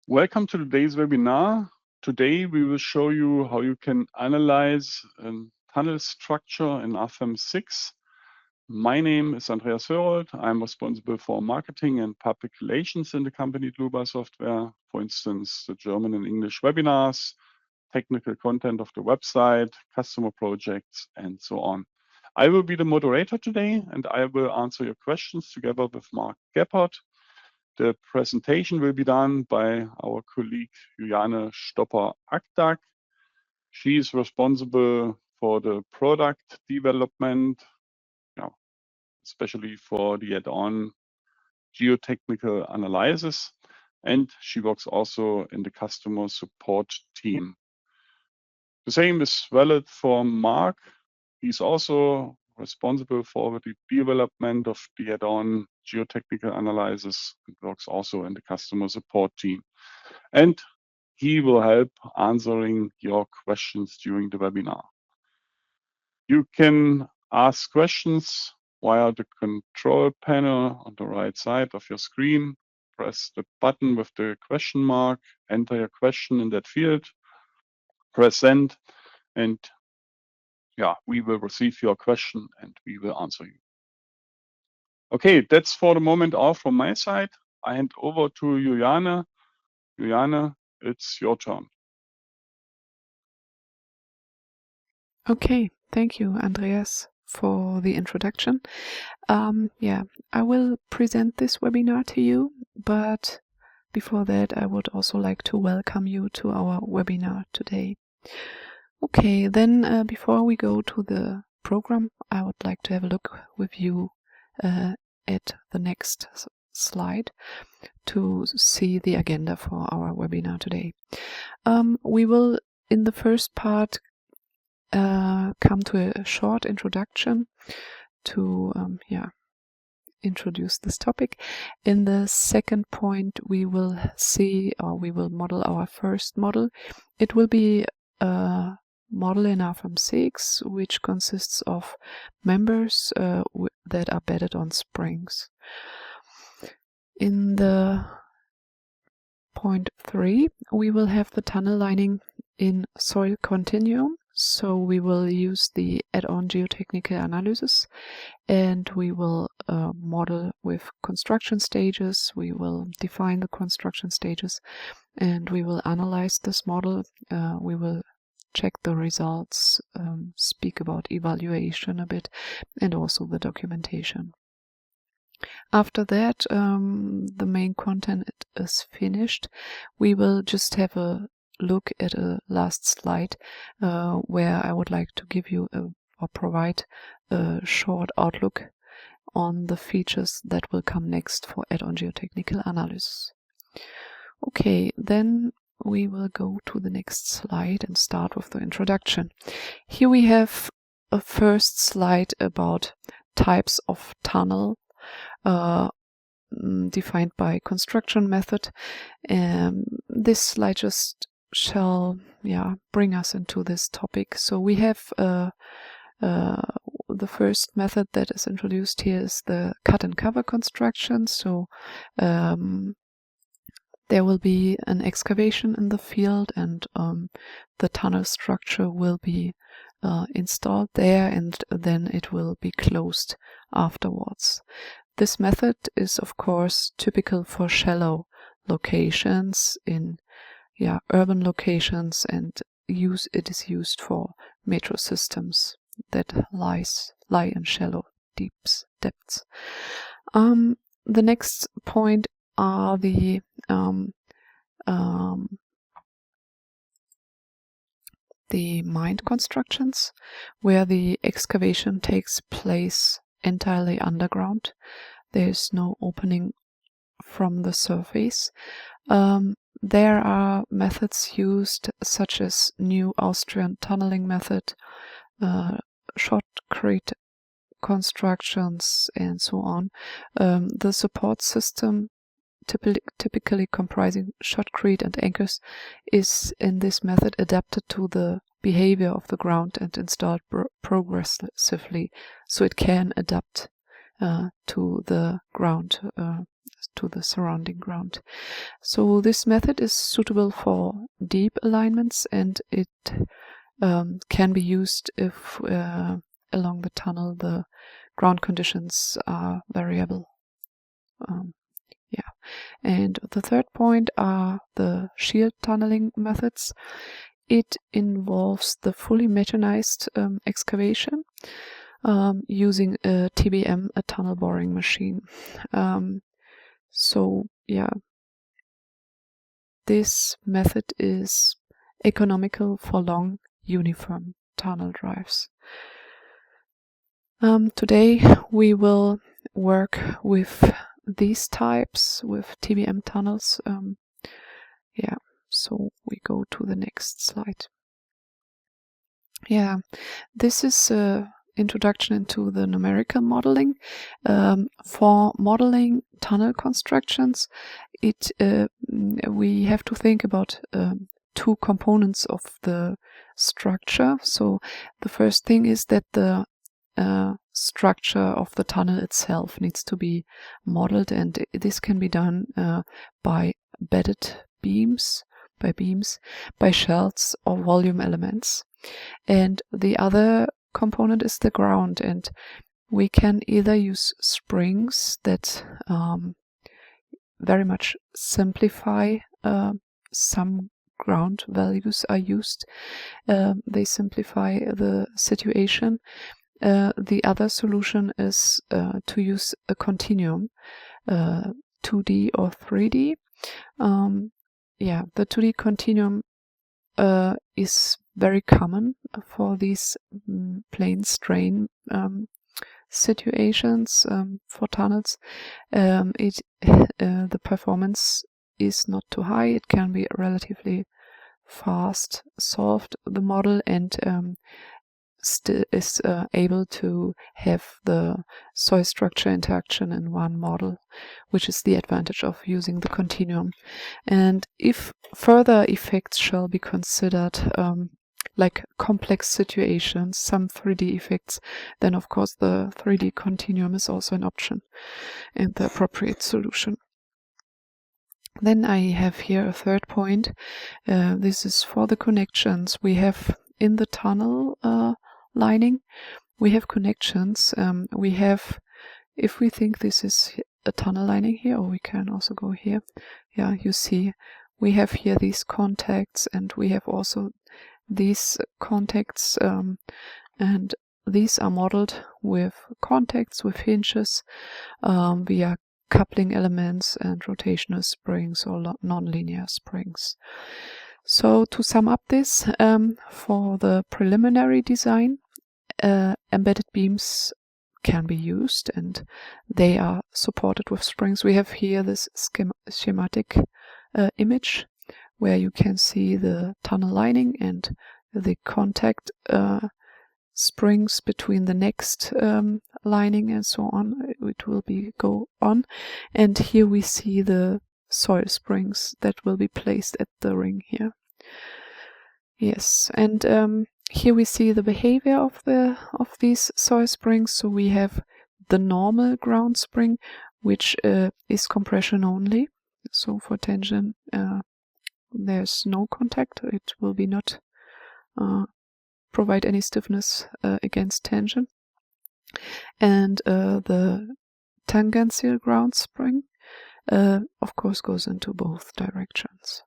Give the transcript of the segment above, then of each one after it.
Welcome to today's webinar. Today we will show you how you can analyze a tunnel structure in RFEM 6. My name is Andreas Hörold. I'm responsible for marketing and public relations in the company Dlubal Software. For instance, the German and English webinars, technical content of the website, customer projects, and so on. I will be the moderator today, and I will answer your questions together with Mark Gebhardt. The presentation will be done by our colleague Juliane Stopper-Akdag. She is responsible for the product development, especially for the add-on geotechnical analysis, and she works also in the customer support team. The same is valid for Mark. He's also responsible for the development of the add-on geotechnical analysis and works also in the customer support team. And he will help answering your questions during the webinar. You can ask questions via the control panel on the right side of your screen. Press the button with the question mark, enter your question in that field, press send, and we will receive your question and we will answer you. Okay, that's for the moment all from my side. I hand over to Juliane. Juliane, it's your turn. Okay, thank you, Andreas, for the introduction. I will present this webinar to you, but before that I would also like to welcome you to our webinar today. Okay, then before we go to the program, I would like to have a look with you at the next slide to see the agenda for our webinar today. We will, in the first part, come to a short introduction to introduce this topic. In the second point, we will see, or we will model our first model. It will be a model in RFEM 6, which consists of members that are bedded on springs. In the point 3, we will have the tunnel lining in soil continuum. So we will use the add-on geotechnical analysis, and we will model with construction stages. We will define the construction stages, and we will analyze this model. We will check the results, speak about evaluation a bit, and also the documentation. After that, the main content is finished. We will just have a look at a last slide where I would like to give you or provide a short outlook on the features that will come next for add-on geotechnical analysis. Okay, then we will go to the next slide and start with the introduction. Here we have a first slide about types of tunnel defined by construction method. This slide just shall bring us into this topic. So we have the first method that is introduced here is the cut and cover construction. So there will be an excavation in the field, and the tunnel structure will be installed there, and then it will be closed afterwards. This method is of course typical for shallow locations in urban locations, and it is used for metro systems that lie in shallow depths. The next point are the mined constructions, where the excavation takes place entirely underground. There is no opening from the surface. There are methods used such as New Austrian tunneling method, shotcrete constructions, and so on. The support system, typically comprising shotcrete and anchors, is in this method adapted to the behavior of the ground and installed progressively, so it can adapt to the ground, to the surrounding ground. So this method is suitable for deep alignments, and it can be used if along the tunnel the ground conditions are variable. And the third point are the shield tunneling methods. It involves the fully mechanized excavation using a TBM, a tunnel boring machine. This method is economical for long uniform tunnel drives. Today we will work with these types, with TBM tunnels. So we go to the next slide. This is an introduction into the numerical modeling. For modeling tunnel constructions, we have to think about two components of the structure. So the first thing is that the structure of the tunnel itself needs to be modeled, and this can be done by bedded beams, by shells or volume elements. And the other component is the ground, and we can either use springs that very much simplify some ground values are used. They simplify the situation. The other solution is to use a continuum, 2D or 3D. The 2D continuum is very common for these plane strain situations for tunnels. The performance is not too high. It can be relatively fast solved, the model, and still is able to have the soil structure interaction in one model, which is the advantage of using the continuum. And if further effects shall be considered, like complex situations, some 3D effects, then of course the 3D continuum is also an option and the appropriate solution. Then I have here a third point. This is for the connections. We have in the tunnel lining, we have connections. We have, if we think this is a tunnel lining here, or we can also go here. You see, we have here these contacts, and we have also these contacts, and these are modeled with contacts, with hinges, via coupling elements and rotational springs or non-linear springs. So to sum up this, for the preliminary design, embedded beams can be used, and they are supported with springs. We have here this schematic image where you can see the tunnel lining and the contact springs between the next lining and so on. It will go on, and here we see the soil springs that will be placed at the ring here. Yes, and here we see the behavior of these soil springs. So we have the normal ground spring, which is compression only. So for tension, there's no contact. It will be not provide any stiffness against tension. And the tangential ground spring, of course, goes into both directions.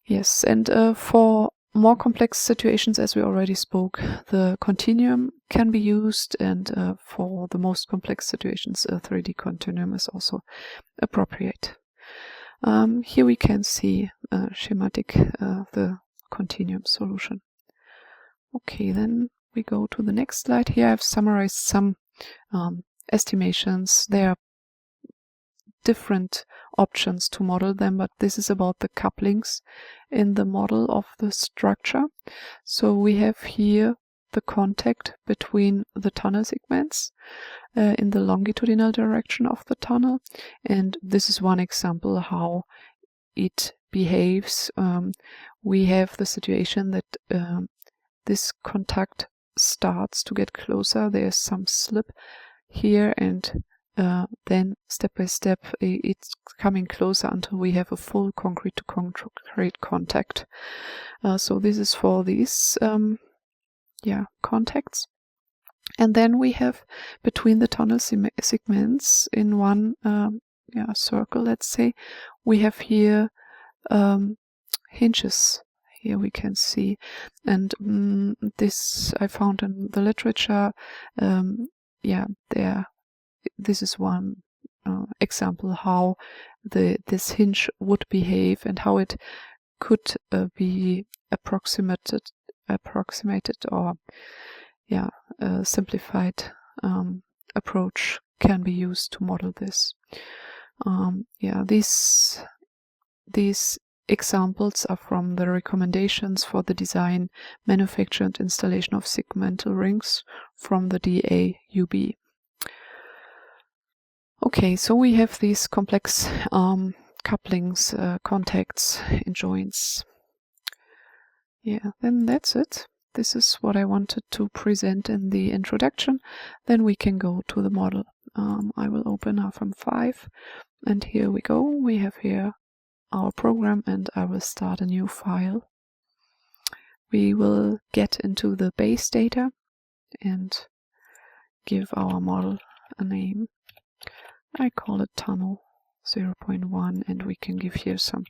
Yes, and for more complex situations, as we already spoke, the continuum can be used, and for the most complex situations, a 3D continuum is also appropriate. Here we can see schematic the continuum solution. Okay, then we go to the next slide. Here I've summarized some estimations. There are different options to model them, but this is about the couplings in the model of the structure. So we have here the contact between the tunnel segments in the longitudinal direction of the tunnel, and this is one example how it behaves. We have the situation that this contact starts to get closer. There's some slip here, and then step by step it's coming closer until we have a full concrete to concrete contact. So this is for these contacts. And then we have between the tunnel segments in one circle, let's say, we have here hinges. Here we can see, and this I found in the literature. This is one example how this hinge would behave and how it could be approximated or simplified approach can be used to model this. These examples are from the recommendations for the design, manufacture and installation of segmental rings from the DAUB. Okay, so we have these complex couplings, contacts and joints. Then that's it. This is what I wanted to present in the introduction. Then we can go to the model. I will open RFEM 5, and here we go. We have here our program, and I will start a new file. We will get into the base data and give our model a name. I call it tunnel 0.1, and we can give here some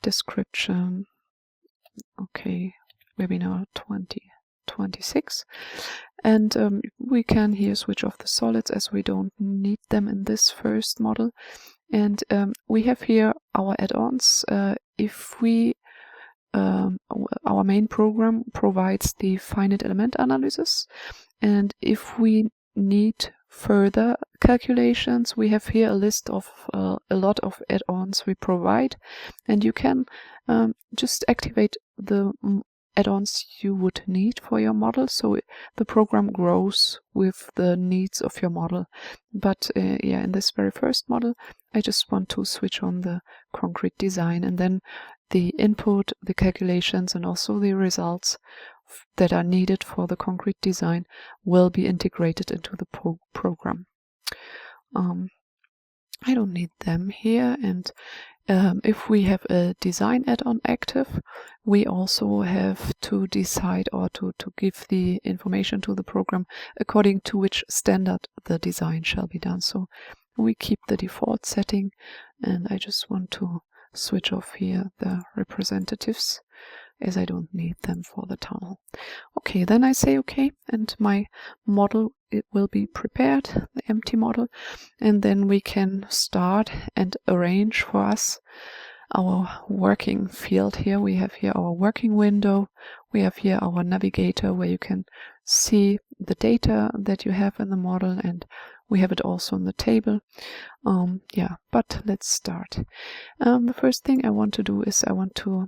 description. Okay, webinar 2026, and we can here switch off the solids as we don't need them in this first model. And we have here our add-ons. If we our main program provides the finite element analysis, and if we need further calculations, we have here a list of a lot of add-ons we provide, and you can just activate the add-ons you would need for your model, so the program grows with the needs of your model. But in this very first model, I just want to switch on the concrete design, and then the input, the calculations, and also the results that are needed for the concrete design will be integrated into the program. I don't need them here, and if we have a design add-on active, we also have to decide or to give the information to the program according to which standard the design shall be done. So we keep the default setting, and I just want to switch off here the representatives as I don't need them for the tunnel. Okay, then I say okay, and my model, it will be prepared, the empty model, and then we can start and arrange for us our working field. Here we have here our working window, we have here our navigator where you can see the data that you have in the model, and we have it also in the table. But let's start. The first thing I want to do is I want to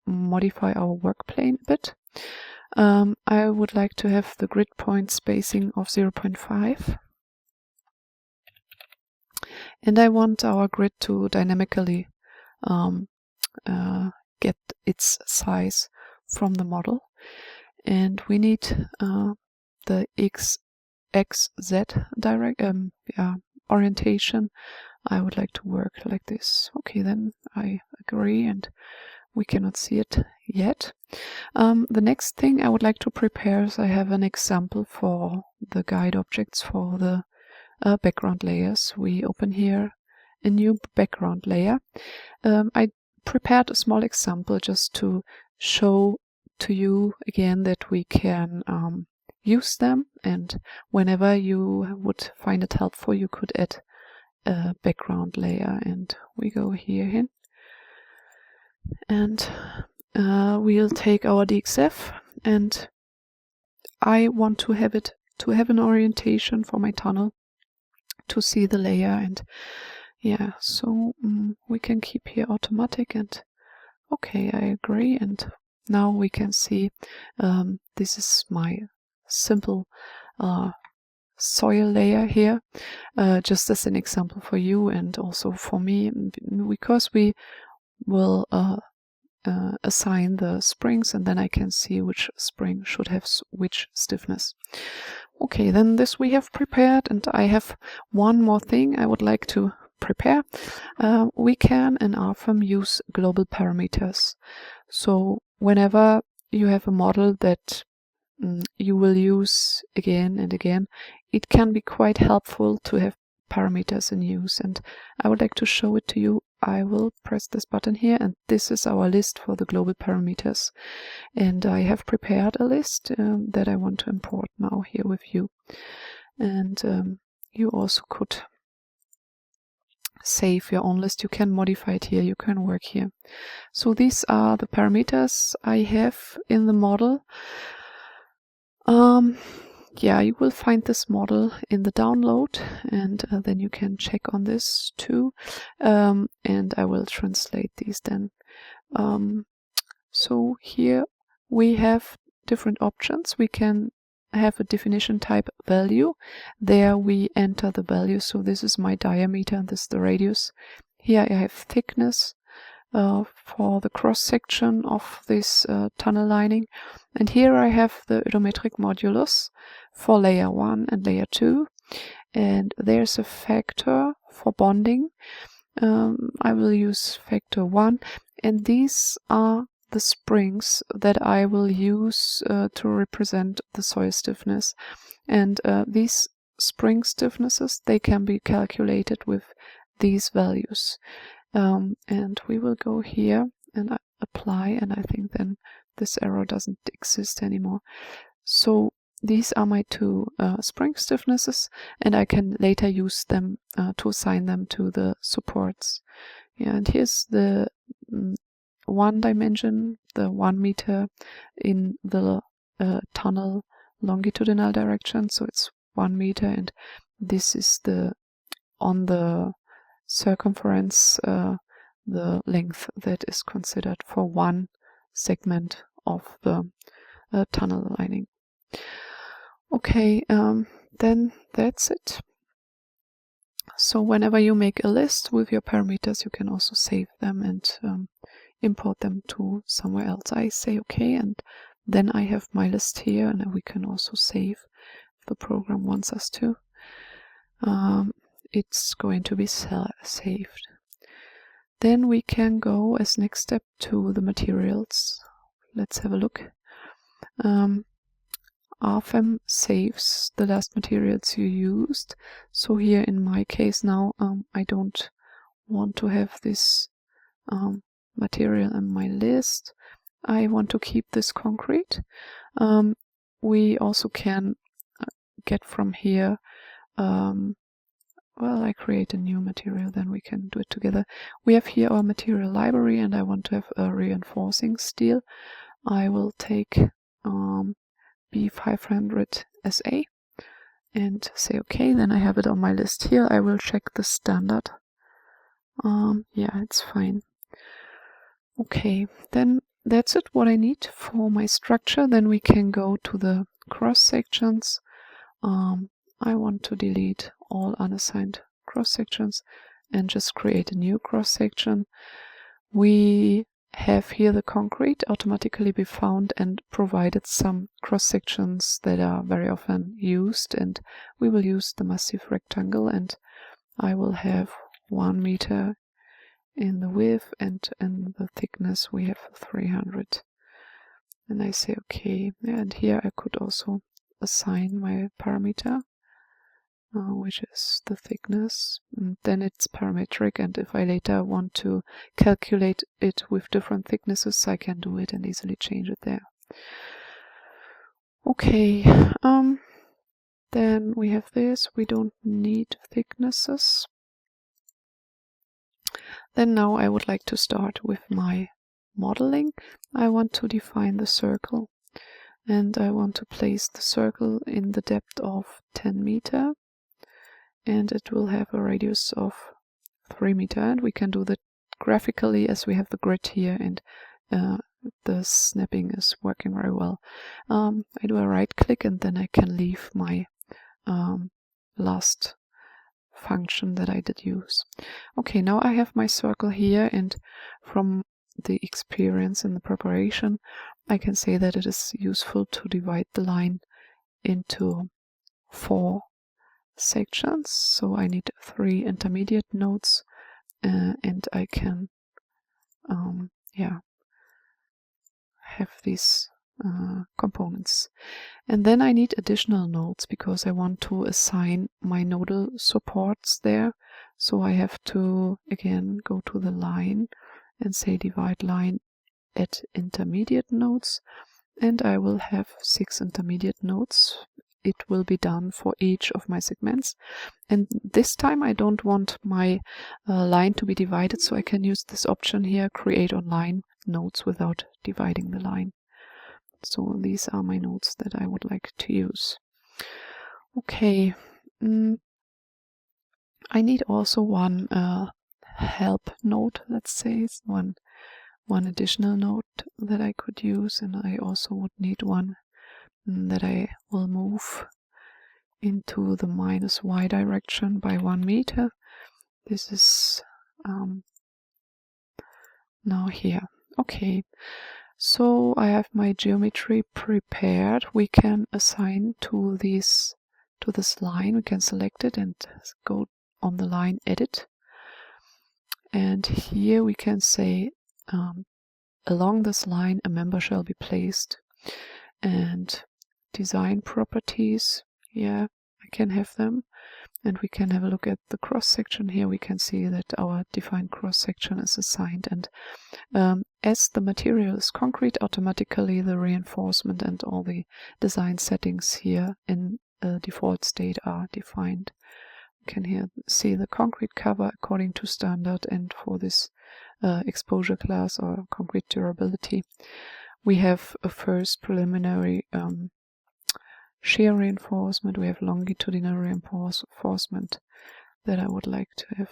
modify our work plane a bit. I would like to have the grid point spacing of 0.5, and I want our grid to dynamically get its size from the model, and we need the XZ direct orientation. I would like to work like this. Okay, then I agree, and we cannot see it yet. The next thing I would like to prepare is I have an example for the guide objects for the background layers. We open here a new background layer. I prepared a small example just to show to you again that we can use them, and whenever you would find it helpful, you could add a background layer. And we go here in, and we'll take our DXF, and I want to have it to have an orientation for my tunnel to see the layer. And so we can keep here automatic, and okay, I agree. And now we can see this is my simple soil layer here, just as an example for you and also for me, because we will assign the springs, and then I can see which spring should have which stiffness. Okay, then this we have prepared, and I have one more thing I would like to prepare. We can in RFEM use global parameters. So whenever you have a model that you will use again and again, it can be quite helpful to have parameters in use, and I would like to show it to you. I will press this button here, and this is our list for the global parameters, and I have prepared a list that I want to import now here with you. And you also could save your own list. You can modify it here, you can work here. So these are the parameters I have in the model. Yeah, you will find this model in the download, and then you can check on this too, and I will translate these then. So here we have different options. We can have a definition type value. There we enter the value. So this is my diameter and this is the radius. Here I have thickness for the cross section of this tunnel lining, and here I have the oedometric modulus for layer 1 and layer 2, and there's a factor for bonding. I will use factor 1, and these are the springs that I will use to represent the soil stiffness, and these spring stiffnesses, they can be calculated with these values. And we will go here and apply, and I think then this error doesn't exist anymore. So these are my two spring stiffnesses, and I can later use them to assign them to the supports. Yeah, and here's the one dimension, the 1 meter in the tunnel longitudinal direction, so it's 1 meter, and this is the on the circumference, the length that is considered for one segment of the tunnel lining. Okay, then that's it. So whenever you make a list with your parameters, you can also save them and import them to somewhere else. I say okay, and then I have my list here, and we can also save if the program wants us to. It's going to be saved. Then we can go as next step to the materials. Let's have a look. RFEM saves the last materials you used. So here in my case now, I don't want to have this material in my list. I want to keep this concrete. We also can get from here, well, I create a new material, then we can do it together. We have here our material library, and I want to have a reinforcing steel. I will take B500 SA and say okay, then I have it on my list here. I will check the standard. Yeah, it's fine. Okay, then that's it, what I need for my structure. Then we can go to the cross sections. I want to delete all unassigned cross sections and just create a new cross section. We have here the concrete automatically be found and provided some cross sections that are very often used, and we will use the massive rectangle, and I will have 1 meter in the width, and in the thickness we have 300. And I say okay, and here I could also assign my parameter, which is the thickness, and then it's parametric, and if I later want to calculate it with different thicknesses, I can do it and easily change it there. Okay, then we have this. We don't need thicknesses. Then now I would like to start with my modeling. I want to define the circle, and I want to place the circle in the depth of 10 meter, and it will have a radius of 3 meter, and we can do that graphically as we have the grid here, and the snapping is working very well. I do a right click, and then I can leave my last function that I did use. Okay, now I have my circle here, and from the experience in the preparation, I can say that it is useful to divide the line into 4 sections, so I need 3 intermediate nodes, and I can have these components. And then I need additional nodes because I want to assign my nodal supports there. So I have to again go to the line and say divide line at intermediate nodes, and I will have 6 intermediate nodes. It will be done for each of my segments, and this time I don't want my line to be divided, so I can use this option here, create on line nodes without dividing the line. So these are my nodes that I would like to use. Okay, I need also one help node, let's say, it's one additional node that I could use, and I also would need one that I will move into the -y direction by 1 meter. This is now here. Okay, so I have my geometry prepared. We can assign to this line, we can select it and go on the line edit, and here we can say along this line a member shall be placed, and design properties, yeah, I can have them, and we can have a look at the cross section. Here we can see that our defined cross section is assigned, and as the material is concrete, automatically the reinforcement and all the design settings here in a default state are defined. You can here see the concrete cover according to standard, and for this exposure class or concrete durability we have a first preliminary shear reinforcement, we have longitudinal reinforcement that I would like to have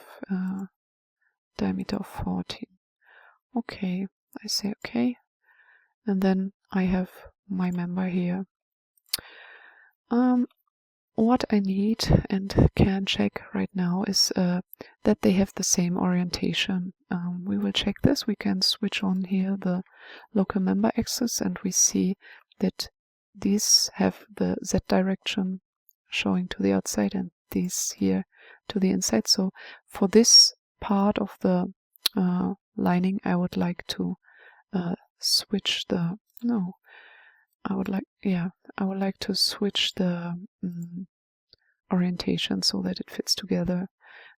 diameter of 14. Okay, I say okay, and then I have my member here. What I need and can check right now is that they have the same orientation. We will check this. We can switch on here the local member axis, and we see that these have the Z direction showing to the outside and these here to the inside. So for this part of the lining, I would like to switch the switch the orientation so that it fits together.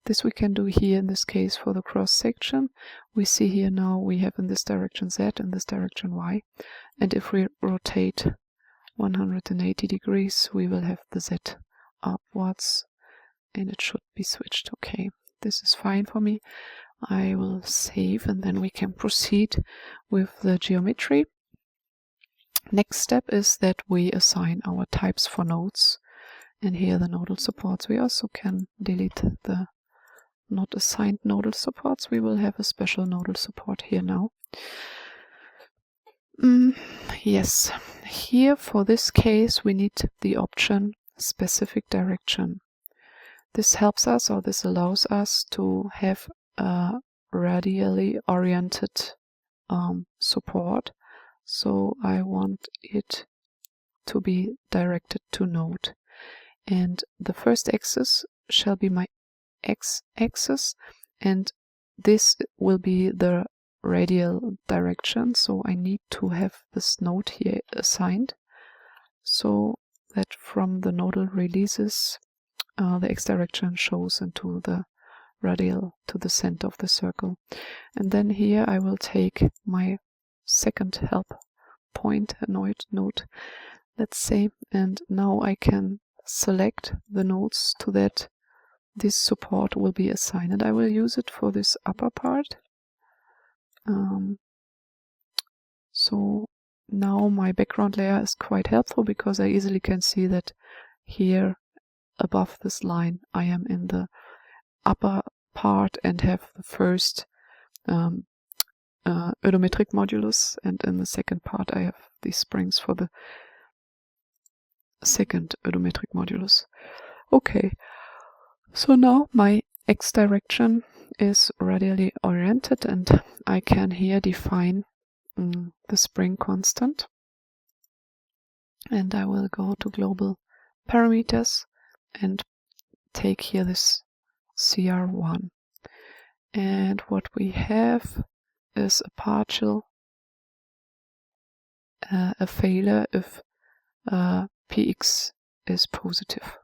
This we can do here in this case for the cross section. We see here now we have in this direction Z, in this direction Y, and if we rotate 180 degrees we will have the Z upwards, and it should be switched. Okay, this is fine for me. I will save, and then we can proceed with the geometry. Next step is that we assign our types for nodes, and here the nodal supports. We also can delete the not assigned nodal supports. We will have a special nodal support here now. Yes, here for this case we need the option specific direction. This helps us, or this allows us to have a radially oriented support. So I want it to be directed to node, and the first axis shall be my x-axis, and this will be the radial direction. So I need to have this node here assigned so that from the nodal releases the x direction shows into the radial to the center of the circle. And then here I will take my second help point, a node, let's say, and now I can select the nodes to that this support will be assigned, and I will use it for this upper part. So now my background layer is quite helpful because I easily can see that here above this line I am in the upper part and have the first oedometric modulus, and in the second part I have these springs for the second oedometric modulus. Okay, so now my x direction is radially oriented, and I can here define the spring constant, and I will go to global parameters and take here this CR1. And what we have is a partial, a failure if px is positive.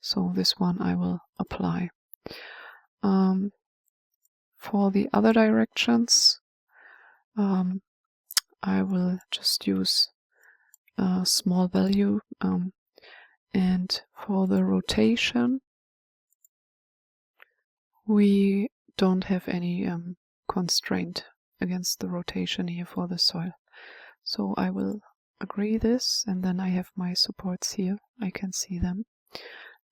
So this one I will apply. For the other directions, I will just use a small value, and for the rotation, we don't have any constraint against the rotation here for the soil. So I will agree this, and then I have my supports here. I can see them,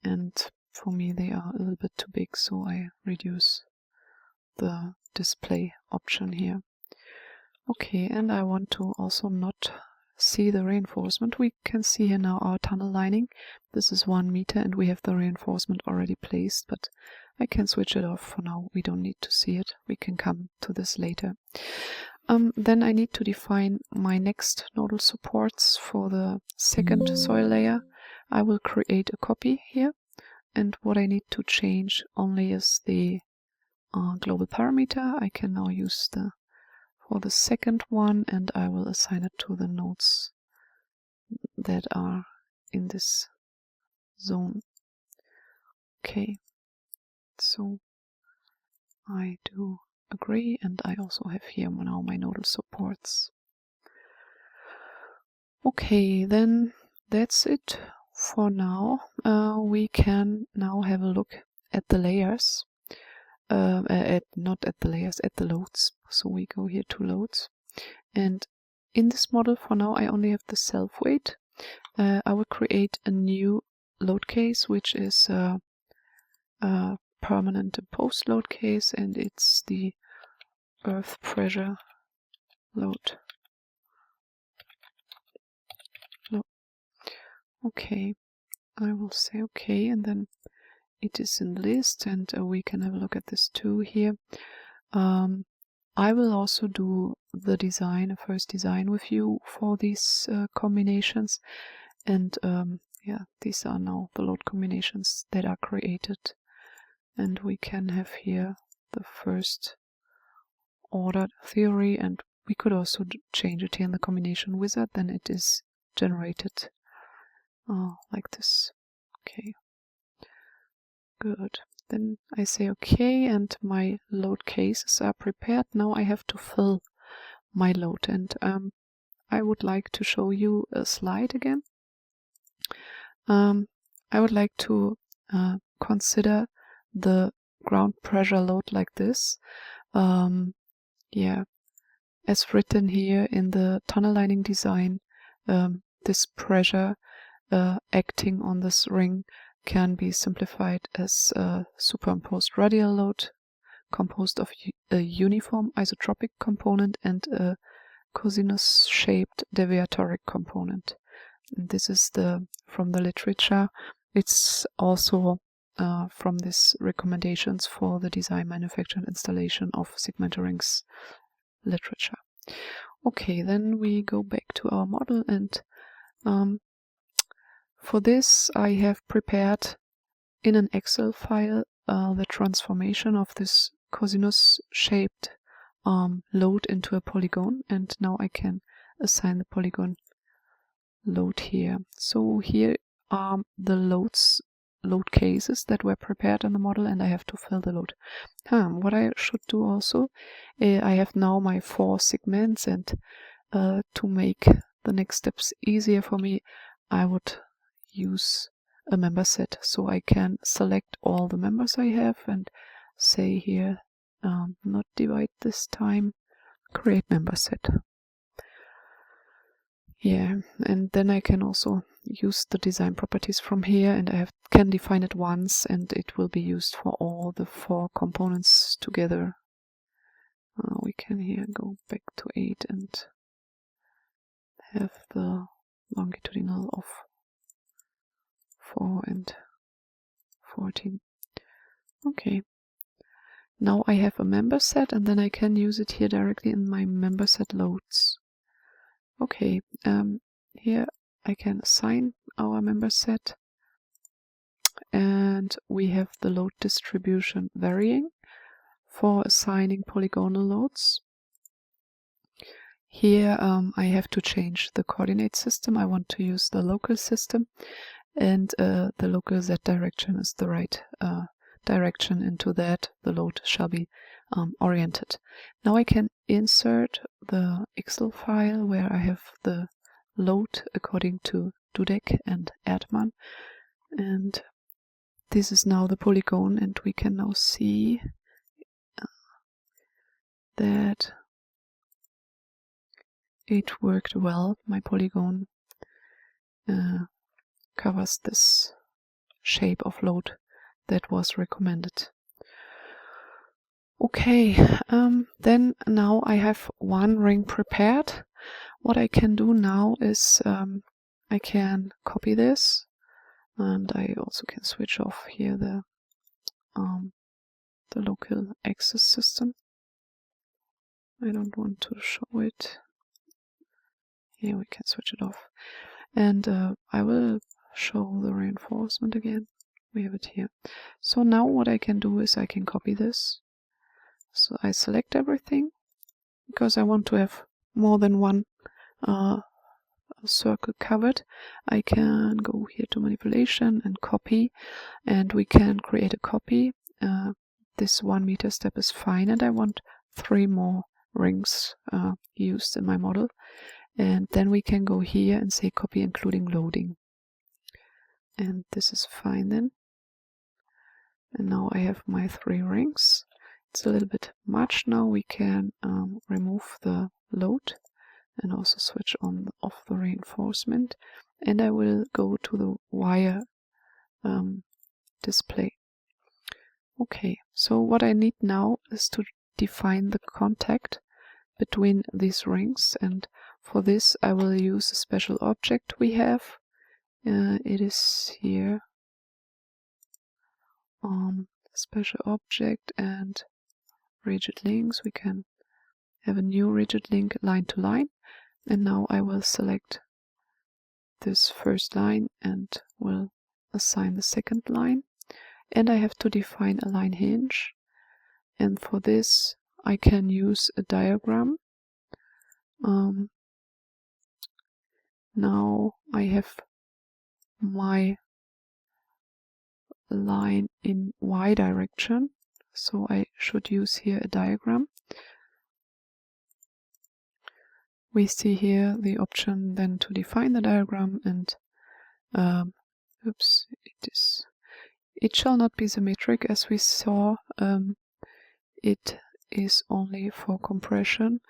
and for me they are a little bit too big, so I reduce the display option here. Okay, and I want to also not see the reinforcement. We can see here now our tunnel lining. This is 1 meter and we have the reinforcement already placed, but I can switch it off for now. We don't need to see it. We can come to this later. Then I need to define my next nodal supports for the second soil layer. I will create a copy here, and what I need to change only is the global parameter. I can now use for the second one, and I will assign it to the nodes that are in this zone. Okay, so I do agree, and I also have here now my nodal supports. Okay, then that's it for now. We can now have a look at the layers. Not at the layers, at the loads. So we go here to loads, and in this model for now I only have the self-weight. I will create a new load case, which is a permanent imposed load case, and it's the earth pressure load. Okay, I will say okay, and then it is in the list, and we can have a look at this too here. I will also do the design, a first design with you for these combinations, and yeah, these are now the load combinations that are created, and we can have here the first ordered theory, and we could also change it here in the combination wizard. Then it is generated like this. Okay. Good. Then I say okay, and my load cases are prepared. Now I have to fill my load, and I would like to show you a slide again. I would like to consider the ground pressure load like this. Yeah, as written here in the tunnel lining design, this pressure acting on this ring can be simplified as a superimposed radial load composed of a uniform isotropic component and a cosinus-shaped deviatoric component. And this is from the literature. It's also from these recommendations for the design, manufacture, and installation of segmental rings literature. Okay, then we go back to our model, and for this I have prepared in an Excel file the transformation of this cosinus-shaped load into a polygon, and now I can assign the polygon load here. So here are the load cases that were prepared in the model, and I have to fill the load. What I should do also, I have now my 4 segments, and to make the next steps easier for me, I would use a member set, so I can select all the members I have and say here, not divide this time, create member set. Yeah, and then I can also use the design properties from here, and I can define it once, and it will be used for all the 4 components together. We can here go back to 8 and have the longitudinal of 4 and 14. Okay. Now I have a member set, and then I can use it here directly in my member set loads. Okay, here I can assign our member set, and we have the load distribution varying for assigning polygonal loads. Here I have to change the coordinate system. I want to use the local system, and the local Z direction is the right direction. Into that the load shall be oriented. Now I can insert the Excel file where I have the load according to Dudek and Erdmann, and this is now the polygon, and we can now see that it worked well. My polygon covers this shape of load that was recommended. Okay, then now I have one ring prepared. What I can do now is I can copy this, and I also can switch off here the local access system. I don't want to show it. Here we can switch it off, and I will show the reinforcement again. We have it here. So now what I can do is I can copy this. So I select everything because I want to have more than one circle covered. I can go here to manipulation and copy, and we can create a copy. This 1 meter step is fine, and I want 3 more rings used in my model. And then we can go here and say copy including loading. And this is fine then. And now I have my 3 rings. It's a little bit much now. We can remove the load and also switch on off the reinforcement. And I will go to the wire display. Okay, so what I need now is to define the contact between these rings, and for this I will use a special object we have. It is here, special object and rigid links. We can have a new rigid link line to line, and now I will select this first line and will assign the second line, and I have to define a line hinge, and for this I can use a diagram. Now I have my line in Y direction, so I should use here a diagram. We see here the option then to define the diagram, and it shall not be symmetric as we saw. It is only for compression,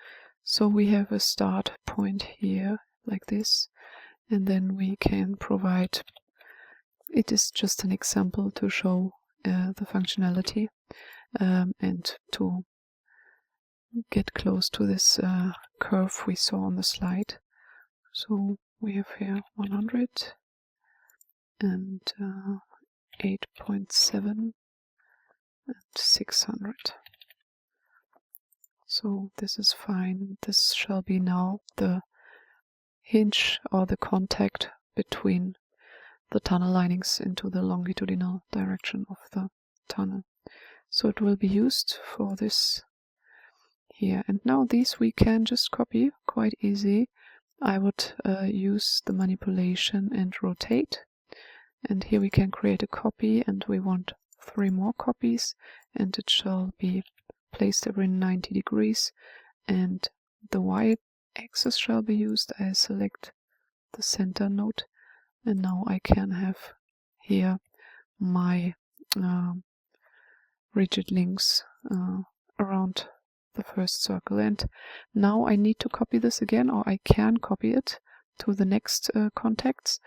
so we have a start point here like this, and then we can provide, it is just an example to show the functionality and to get close to this curve we saw on the slide. So we have here 100 and 8.7 and 600. So this is fine. This shall be now the hinge or the contact between the tunnel linings into the longitudinal direction of the tunnel. So it will be used for this here. And now these we can just copy quite easy. I would use the manipulation and rotate. And here we can create a copy, and we want 3 more copies, and it shall be placed every 90 degrees, and the y-axis shall be used. I select the center node, and now I can have here my rigid links around the first circle. And now I need to copy this again, or I can copy it to the next contacts.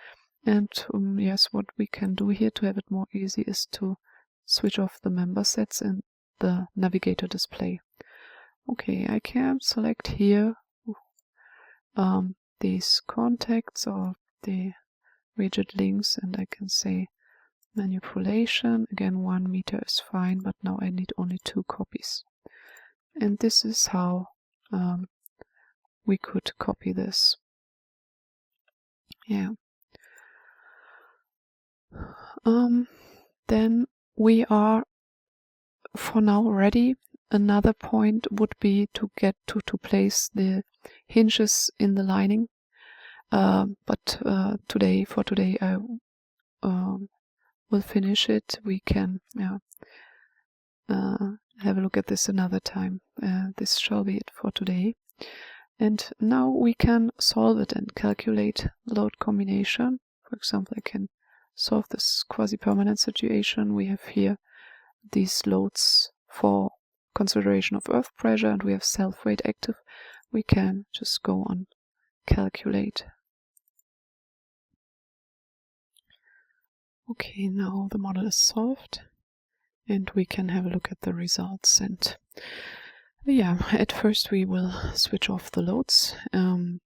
And yes, what we can do here to have it more easy is to switch off the member sets and the navigator display. Okay, I can select here these contacts or the rigid links, and I can say manipulation. Again, 1 meter is fine, but now I need only 2 copies. And this is how we could copy this. Yeah. then we are for now ready. Another point would be to get to place the hinges in the lining, but for today I will finish it. We can have a look at this another time. This shall be it for today. And now we can solve it and calculate load combination. For example, I can solve this quasi-permanent situation. We have here these loads for consideration of earth pressure, and we have self-weight active. We can just go on calculate. Okay, now the model is solved, and we can have a look at the results. And at first we will switch off the loads, and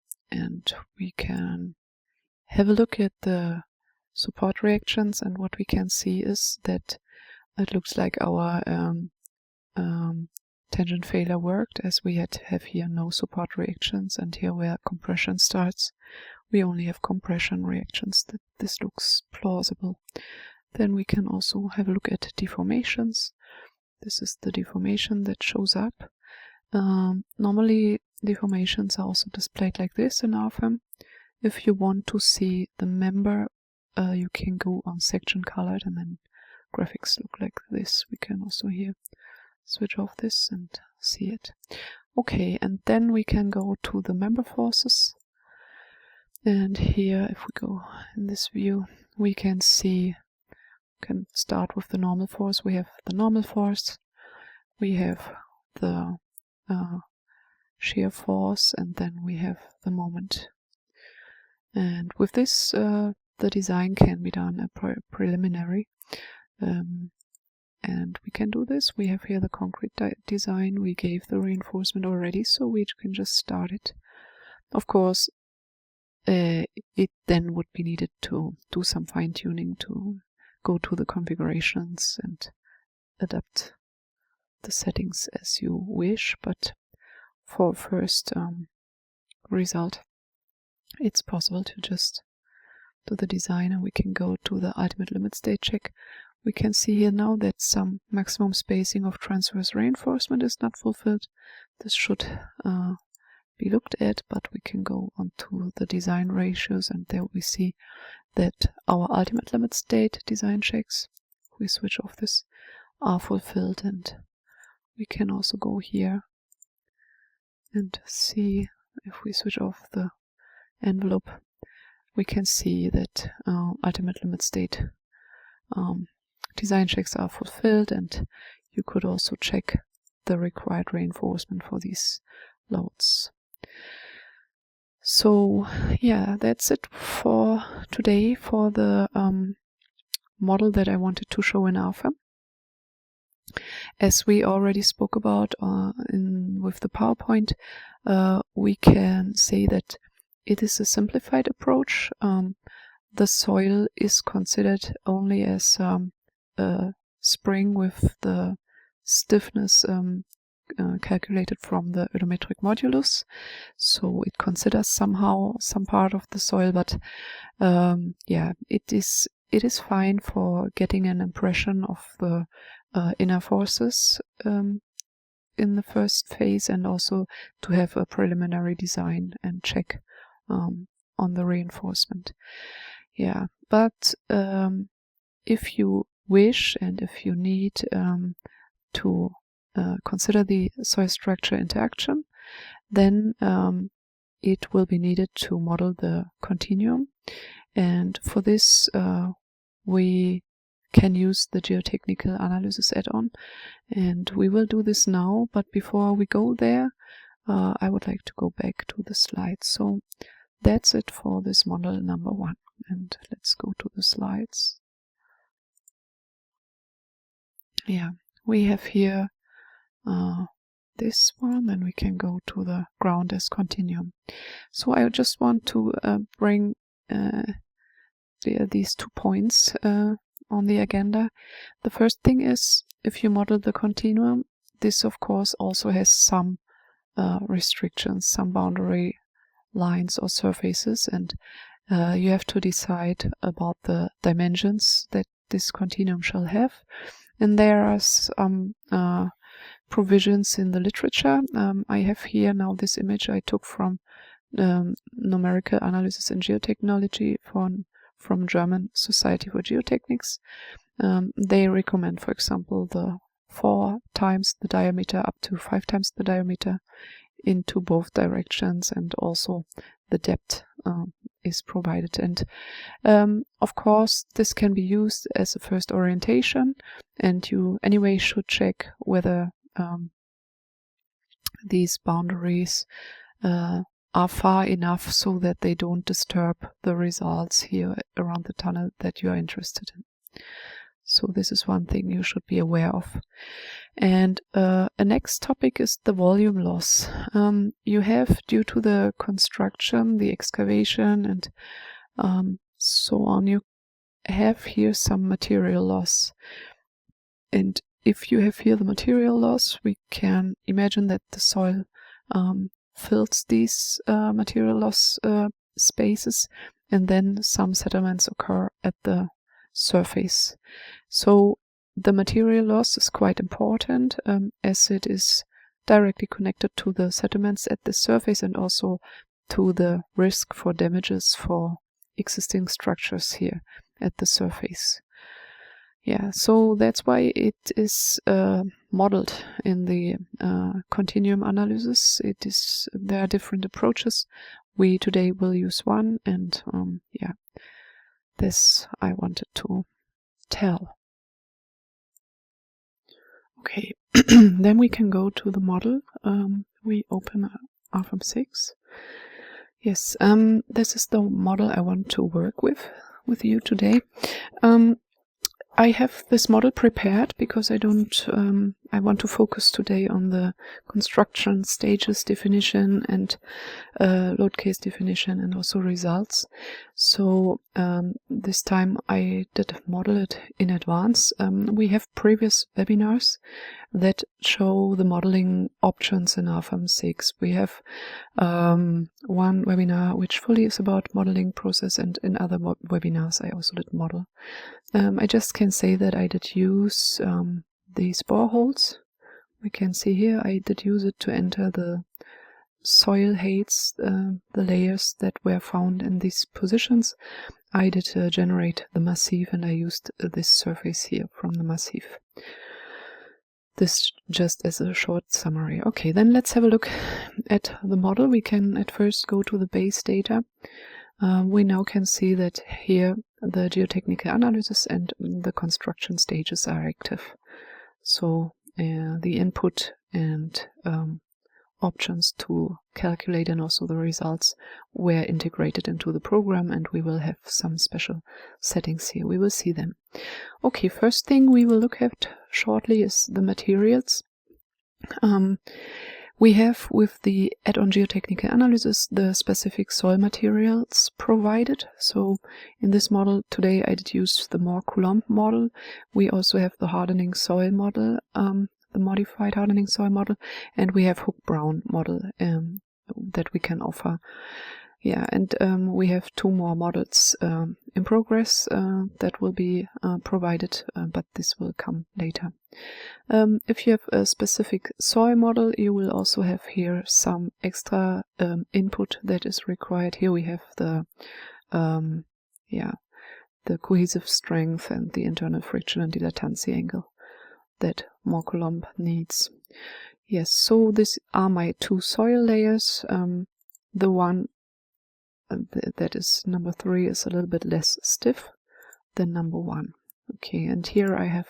we can have a look at the support reactions, and what we can see is that it looks like our tangent failure worked, as we have here no support reactions, and here where compression starts we only have compression reactions. That this looks plausible. Then we can also have a look at deformations. This is the deformation that shows up. Normally deformations are also displayed like this in RFEM. If you want to see the member, you can go on section colored, and then graphics look like this. We can also here switch off this and see it. Okay, and then we can go to the member forces. And here, if we go in this view, we can see, can start with the normal force. We have the normal force, we have the shear force, and then we have the moment. And with this, the design can be done preliminary. And we can do this. We have here the concrete design. We gave the reinforcement already, so we can just start it. Of course, it then would be needed to do some fine-tuning, to go to the configurations and adapt the settings as you wish, but for first result it's possible to just do the design, and we can go to the ultimate limit state check. We can see here now that some maximum spacing of transverse reinforcement is not fulfilled. This should be looked at, but we can go on to the design ratios, and there we see that our ultimate limit state design checks, if we switch off this, are fulfilled. And we can also go here and see, if we switch off the envelope, we can see that ultimate limit state design checks are fulfilled, and you could also check the required reinforcement for these loads. So yeah, that's it for today for the model that I wanted to show in RFEM. As we already spoke about with the PowerPoint, we can say that it is a simplified approach. The soil is considered only as a spring with the stiffness calculated from the oedometric modulus, so it considers somehow some part of the soil, but it is fine for getting an impression of the inner forces in the first phase, and also to have a preliminary design and check on the reinforcement. Yeah, but if you wish and if you need to consider the soil structure interaction, then it will be needed to model the continuum, and for this we can use the geotechnical analysis add-on, and we will do this now. But before we go there, I would like to go back to the slides. So that's it for this model number 1, and let's go to the slides. Yeah, we have here this one, and we can go to the ground as continuum. So I just want to bring these 2 points on the agenda. The first thing is, if you model the continuum, this of course also has some restrictions, some boundary lines or surfaces, and you have to decide about the dimensions that this continuum shall have. And there are some provisions in the literature. I have here now this image I took from Numerical Analysis in Geotechnology from German Society for Geotechnics. They recommend, for example, the 4 times the diameter up to 5 times the diameter into both directions, and also the depth is provided. And of course this can be used as a first orientation, and you anyway should check whether these boundaries are far enough so that they don't disturb the results here around the tunnel that you are interested in. So this is one thing you should be aware of. And a next topic is the volume loss. You have, due to the construction, the excavation, and so on, you have here some material loss. And if you have here the material loss, we can imagine that the soil fills these material loss spaces, and then some settlements occur at the surface. So the material loss is quite important, as it is directly connected to the settlements at the surface and also to the risk for damages for existing structures here at the surface. Yeah, so that's why it is modeled in the continuum analysis. There are different approaches. We today will use one, and yeah, this I wanted to tell. Okay, then we can go to the model. We open RFEM 6. Yes, this is the model I want to work with you today. I have this model prepared because I want to focus today on the construction stages definition and load case definition and also results. So this time I did model it in advance. We have previous webinars that show the modeling options in RFEM 6. We have one webinar which fully is about modeling process, and in other webinars I also did model. I just can say that I did use these boreholes. We can see here I did use it to enter the soil heights, the layers that were found in these positions. I did generate the massif, and I used this surface here from the massif. This just as a short summary. Okay, then let's have a look at the model. We can at first go to the base data. We now can see that here the geotechnical analysis and the construction stages are active. So the input and options to calculate and also the results were integrated into the program, and we will have some special settings here. We will see them. Okay, first thing we will look at shortly is the materials. We have with the add-on geotechnical analysis the specific soil materials provided. So in this model today I did use the more Coulomb model. We also have the hardening soil model, the modified hardening soil model, and we have Hook-Brown model that we can offer. Yeah, and we have 2 more models in progress that will be provided, but this will come later. If you have a specific soil model, you will also have here some extra input that is required. Here we have the cohesive strength and the internal friction and dilatancy angle that more Coulomb needs. Yes, so these are my 2 soil layers. The one that is number 3 is a little bit less stiff than number 1. Okay, and here I have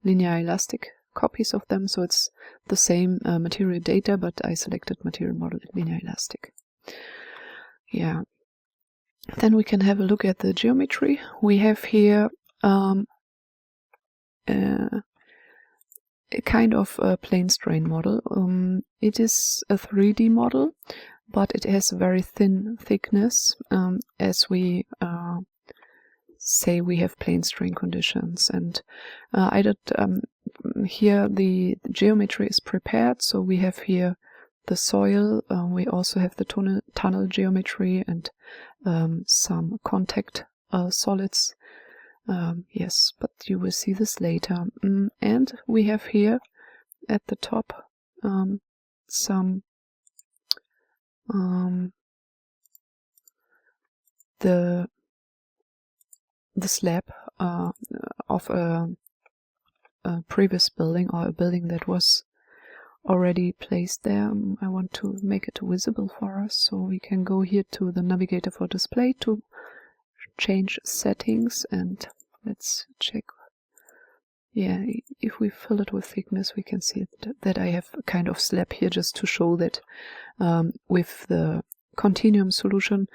linear elastic copies of them, so it's the same material data, but I selected material model linear elastic. Yeah, then we can have a look at the geometry. We have here a kind of a plane strain model. It is a 3D model, but it has a very thin thickness, as we say we have plane strain conditions. And I did here the geometry is prepared, so we have here the soil, we also have the tunnel geometry and some contact solids Yes, but you will see this later. And we have here at the top some the slab of a previous building, or a building that was already placed there. I want to make it visible for us, so we can go here to the navigator for display to change settings, and let's check. Yeah, if we fill it with thickness, we can see that I have a kind of slab here, just to show that with the continuum solution,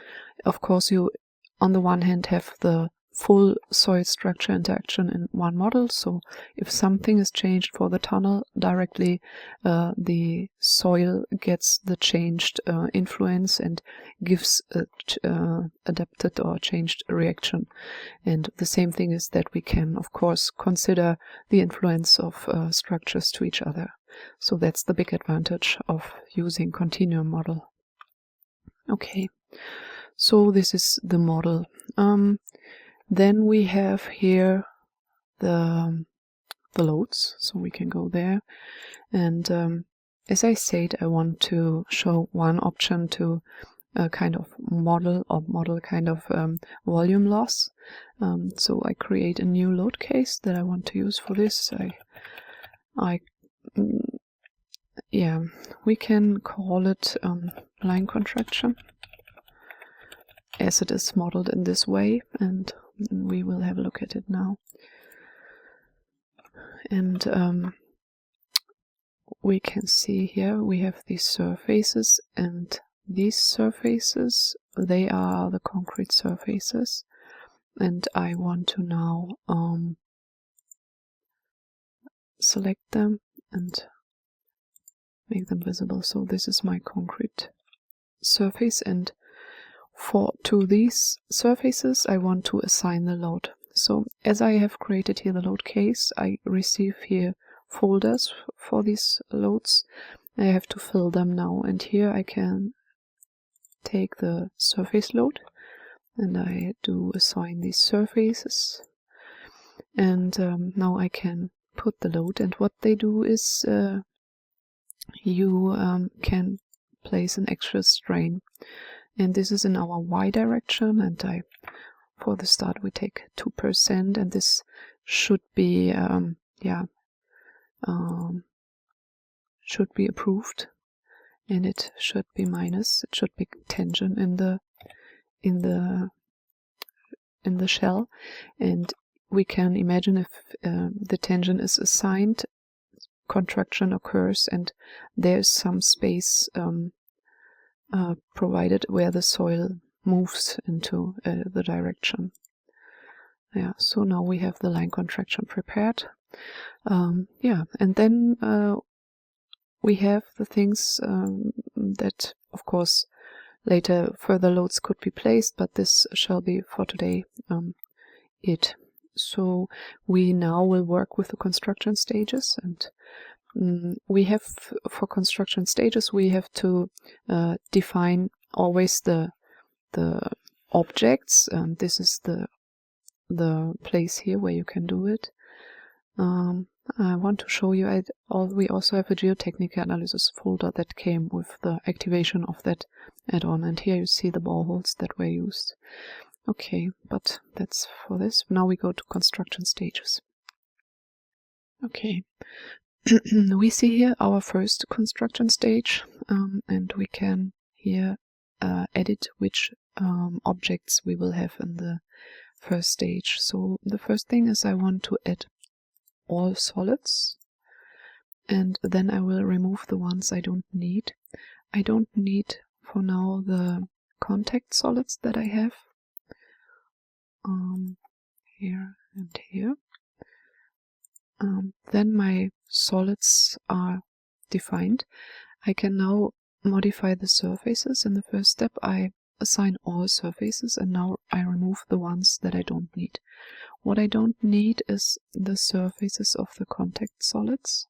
of course, you on the one hand have the full soil structure interaction in one model. So if something is changed for the tunnel, directly the soil gets the changed influence and gives adapted or changed reaction. And the same thing is that we can, of course, consider the influence of structures to each other. So that's the big advantage of using continuum model. Okay, so this is the model. Then we have here the loads, so we can go there. And as I said, I want to show one option to a kind of model kind of volume loss. So I create a new load case that I want to use for this. Yeah, we can call it line contraction, as it is modeled in this way, and we will have a look at it now. And we can see here we have these surfaces, and these surfaces, they are the concrete surfaces, and I want to now select them and make them visible. So this is my concrete surface, and to these surfaces I want to assign the load. So as I have created here the load case, I receive here folders for these loads. I have to fill them now, and here I can take the surface load and I do assign these surfaces, and now I can put the load, and what they do is you can place an extra strain. And this is in our Y direction, and for the start we take 2%, and this should be should be approved, and it should be minus. It should be tension in the shell, and we can imagine if the tension is assigned, contraction occurs, and there's some space provided where the soil moves into the direction. Yeah, so now we have the line contraction prepared. Yeah, and then we have the things that, of course, later further loads could be placed, but this shall be for today it. So we now will work with the construction stages, and we have, for construction stages, we have to define always the objects, and this is the place here where you can do it. I want to show you, we also have a geotechnical analysis folder that came with the activation of that add-on, and here you see the boreholes that were used. Okay, but that's for this. Now we go to construction stages. Okay. We see here our first construction stage, and we can here edit which objects we will have in the first stage. So the first thing is I want to add all solids, and then I will remove the ones I don't need. I don't need for now the contact solids that I have here and here. Then my solids are defined. I can now modify the surfaces. In the first step I assign all surfaces, and now I remove the ones that I don't need. What I don't need is the surfaces of the contact solids,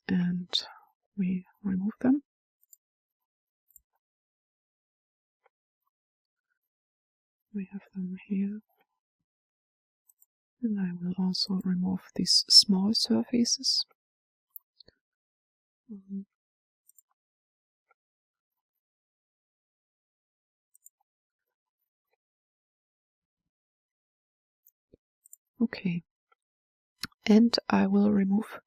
and we remove them. We have them here And I will also remove these small surfaces. Okay, and I will remove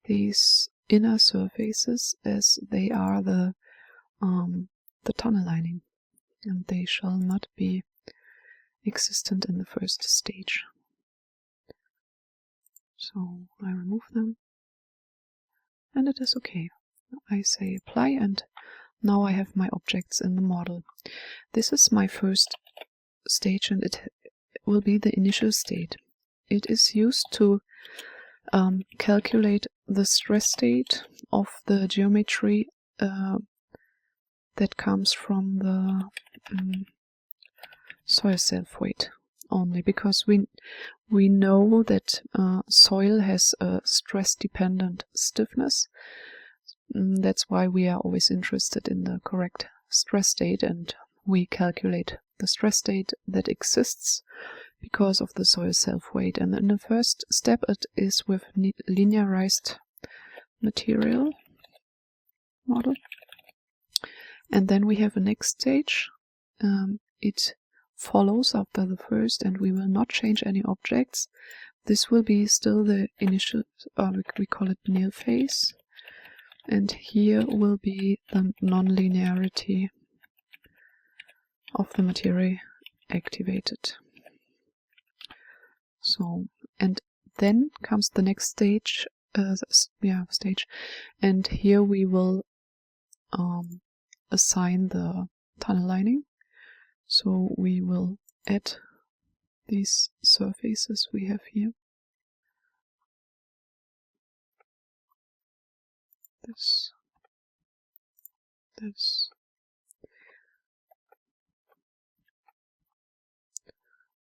these inner surfaces as they are the tunnel lining, and they shall not be existent in the first stage. So I remove them, and it is okay. I say apply, and now I have my objects in the model. This is my first stage, and it will be the initial state. It is used to calculate the stress state of the geometry that comes from the soil self-weight only, because we know that soil has a stress-dependent stiffness. That's why we are always interested in the correct stress state, and we calculate the stress state that exists because of the soil self-weight. And in the first step it is with linearized material model. And then we have a next stage. It follows after the first, and we will not change any objects. This will be still the initial, we call it nil phase. And here will be the non-linearity of the material activated. So, and then comes the next stage, and here we will assign the tunnel lining. So we will add these surfaces we have here. This.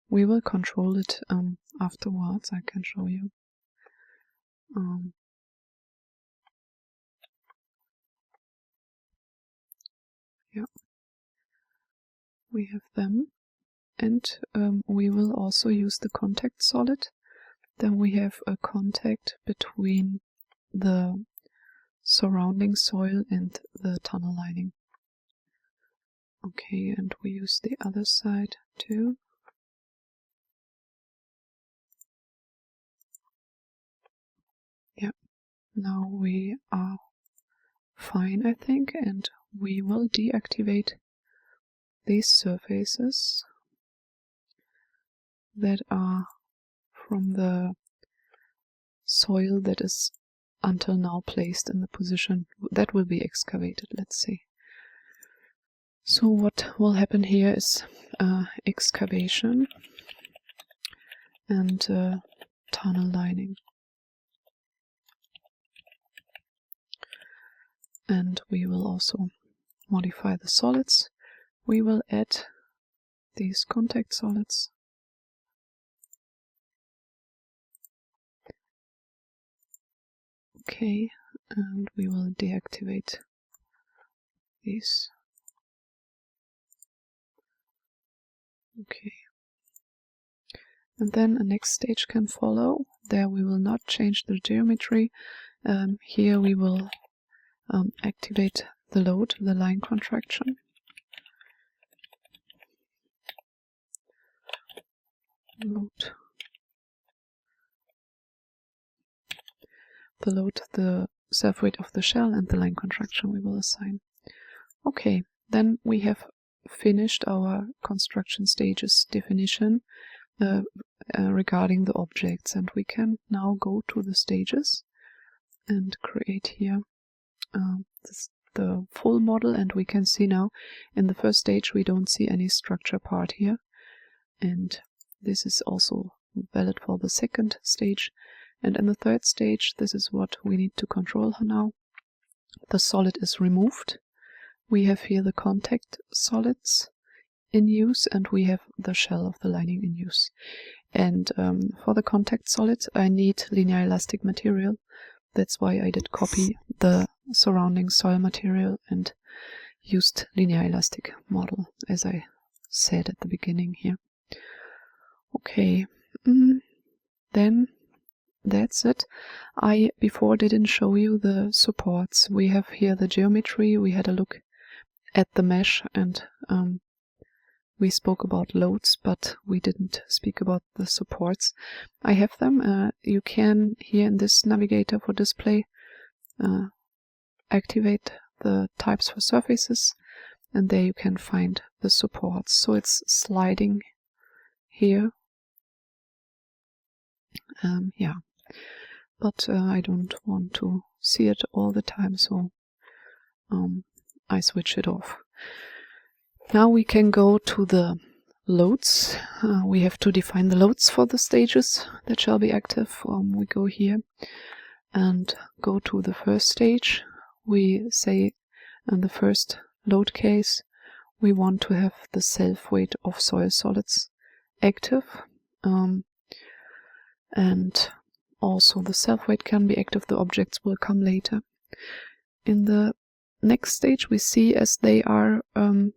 We will control it afterwards. I can show you. Yeah, we have them, and we will also use the contact solid. Then we have a contact between the surrounding soil and the tunnel lining. Okay, and we use the other side too. Yeah, now we are fine, I think, and we will deactivate these surfaces that are from the soil that is until now placed in the position that will be excavated, let's say. So what will happen here is excavation and tunnel lining. And we will also modify the solids. We will add these contact solids. Okay, and we will deactivate these. Okay. And then a next stage can follow. There we will not change the geometry. Here we will activate the load, the line contraction. Load. The load, the self-weight of the shell, and the line contraction we will assign. Okay, then we have finished our construction stages definition regarding the objects, and we can now go to the stages and create here the full model. And we can see now in the first stage we don't see any structure part here, and this is also valid for the second stage. And in the third stage, this is what we need to control now. The solid is removed. We have here the contact solids in use, and we have the shell of the lining in use. And for the contact solid, I need linear elastic material. That's why I did copy the surrounding soil material and used linear elastic model, as I said at the beginning here. Okay, then that's it. I before didn't show you the supports. We have here the geometry. We had a look at the mesh, and we spoke about loads, but we didn't speak about the supports. I have them. You can, here in this navigator for display, activate the types for surfaces, and there you can find the supports. So it's sliding here. Yeah, but I don't want to see it all the time, so I switch it off. Now we can go to the loads. We have to define the loads for the stages that shall be active. We go here and go to the first stage. We say in the first load case we want to have the self-weight of soil solids active, and also the self-weight can be active. The objects will come later. In the next stage we see, as they are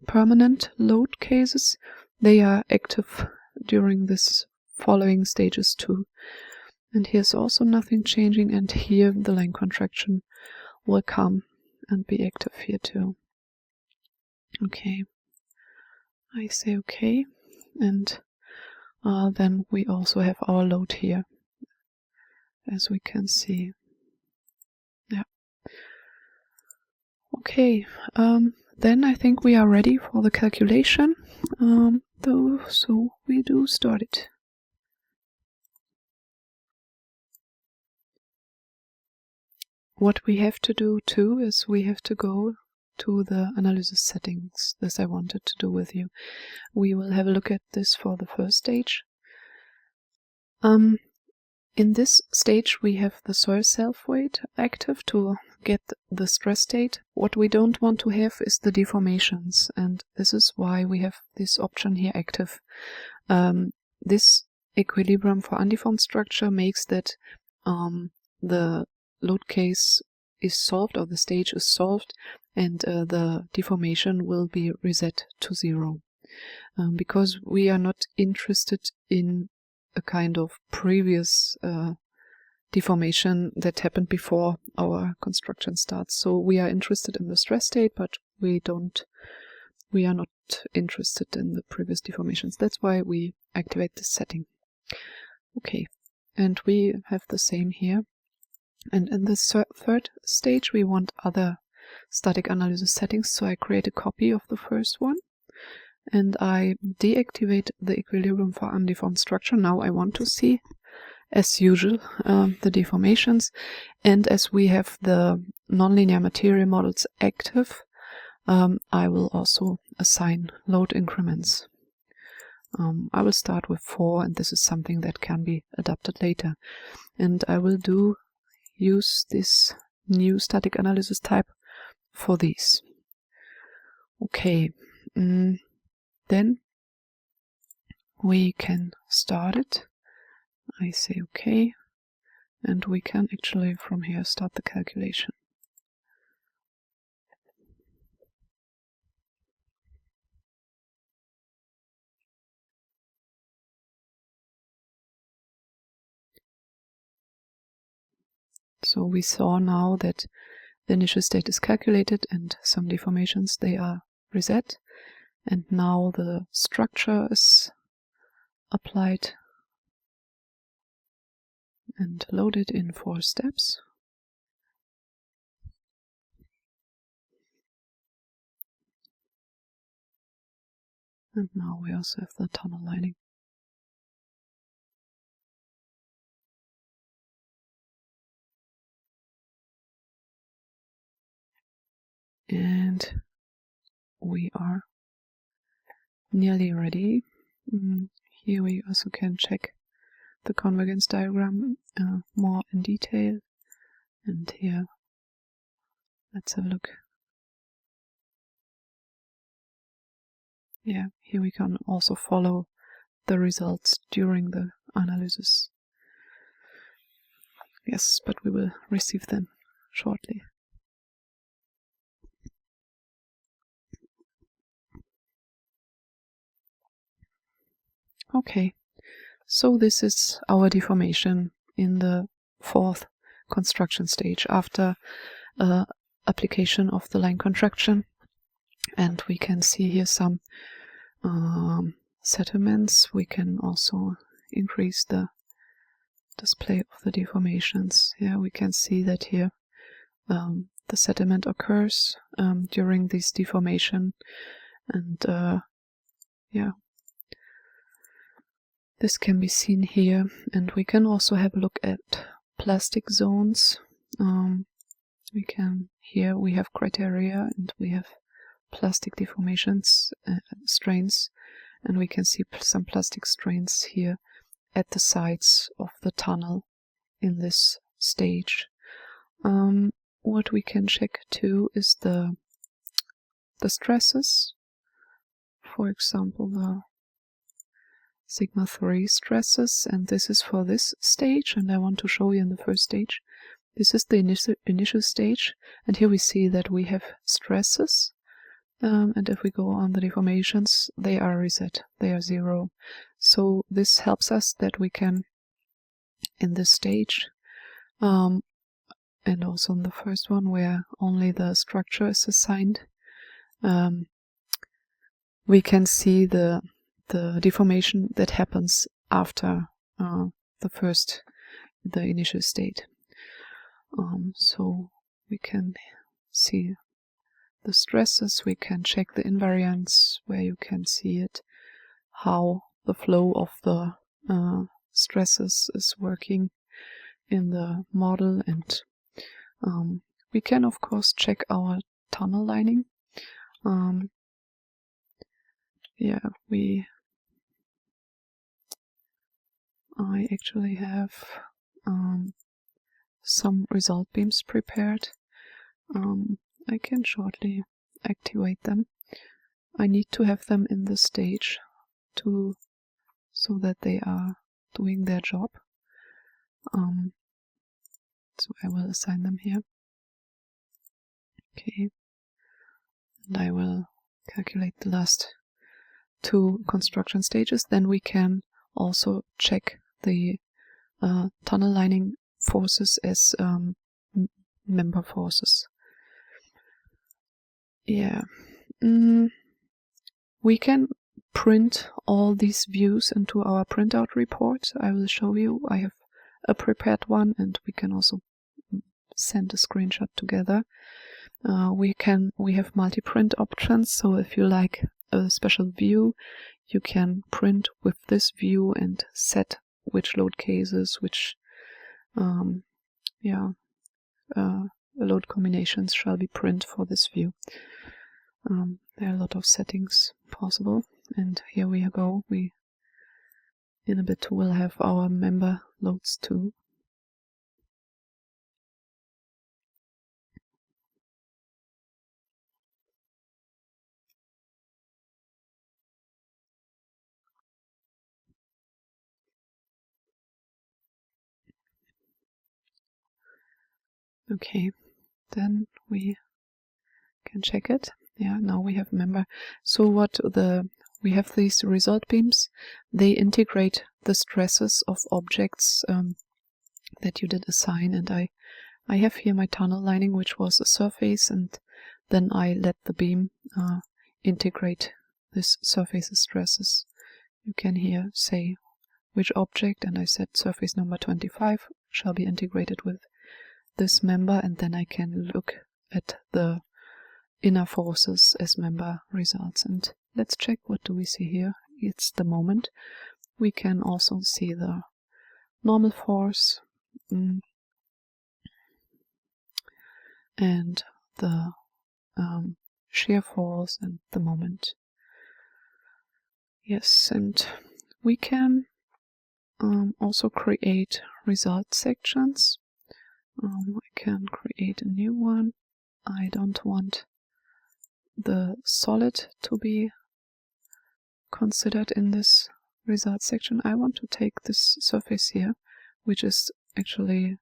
permanent load cases, they are active during this following stages too. And here's also nothing changing, and here the line contraction will come and be active here too. Okay, I say okay, and then we also have our load here, as we can see. Yeah. Okay, then I think we are ready for the calculation, so we do start it. What we have to do too is we have to go to the analysis settings. This I wanted to do with you. We will have a look at this for the first stage. In this stage we have the soil self-weight active to get the stress state. What we don't want to have is the deformations, and this is why we have this option here active. This equilibrium for undeformed structure makes that the load case is solved, or the stage is solved, and the deformation will be reset to 0. Because we are not interested in a kind of previous deformation that happened before our construction starts. So we are interested in the stress state, but we are not interested in the previous deformations. That's why we activate this setting. Okay, and we have the same here. And in the third stage we want other static analysis settings, so I create a copy of the first one and I deactivate the equilibrium for undeformed structure. Now I want to see, as usual, the deformations, and as we have the nonlinear material models active, I will also assign load increments. I will start with 4, and this is something that can be adapted later, and I will use this new static analysis type for these. Okay, then we can start it. I say okay, and we can actually from here start the calculation. So we saw now that the initial state is calculated and some deformations, they are reset, and now the structure is applied and loaded in 4 steps. And now we also have the tunnel lining. And we are nearly ready. Here we also can check the convergence diagram more in detail. And here, let's have a look. Yeah, here we can also follow the results during the analysis. Yes, but we will receive them shortly. Okay, So this is our deformation in the fourth construction stage after application of the line contraction. And we can see here some settlements. We can also increase the display of the deformations. Yeah, we can see that here the settlement occurs during this deformation, and yeah, this can be seen here. And we can also have a look at plastic zones. Here we have criteria and we have plastic deformations, strains, and we can see some plastic strains here at the sides of the tunnel in this stage. What we can check too is the stresses. For example, the sigma 3 stresses, and this is for this stage, and I want to show you in the first stage. This is the initial stage, and here we see that we have stresses, and if we go on the deformations, they are reset, they are 0. So this helps us that we can, in this stage, and also in the first one where only the structure is assigned, we can see the deformation that happens after the initial state. So we can see the stresses, we can check the invariants where you can see it, how the flow of the stresses is working in the model, and we can of course check our tunnel lining. I actually have some result beams prepared. I can shortly activate them. I need to have them in the stage so that they are doing their job. So I will assign them here. Okay, and I will calculate the last 2 construction stages. Then we can also check the tunnel lining forces as member forces. Yeah, we can print all these views into our printout report. I will show you. I have a prepared one, and we can also send a screenshot together. We have multi-print options, so if you like a special view, you can print with this view and set which load cases, which load combinations shall be print for this view. There are a lot of settings possible, and here we go. We in a bit will have our member loads too. Okay, then we can check it. Yeah, now we have member. So we have these result beams. They integrate the stresses of objects that you did assign, and I have here my tunnel lining, which was a surface, and then I let the beam integrate this surface's stresses. You can here say which object, and I said surface number 25 shall be integrated with this member, and then I can look at the inner forces as member results. And let's check, what do we see here? It's the moment. We can also see the normal force and the shear force and the moment. Yes, and we can also create result sections. I can create a new one. I don't want the solid to be considered in this result section. I want to take this surface here, which is actually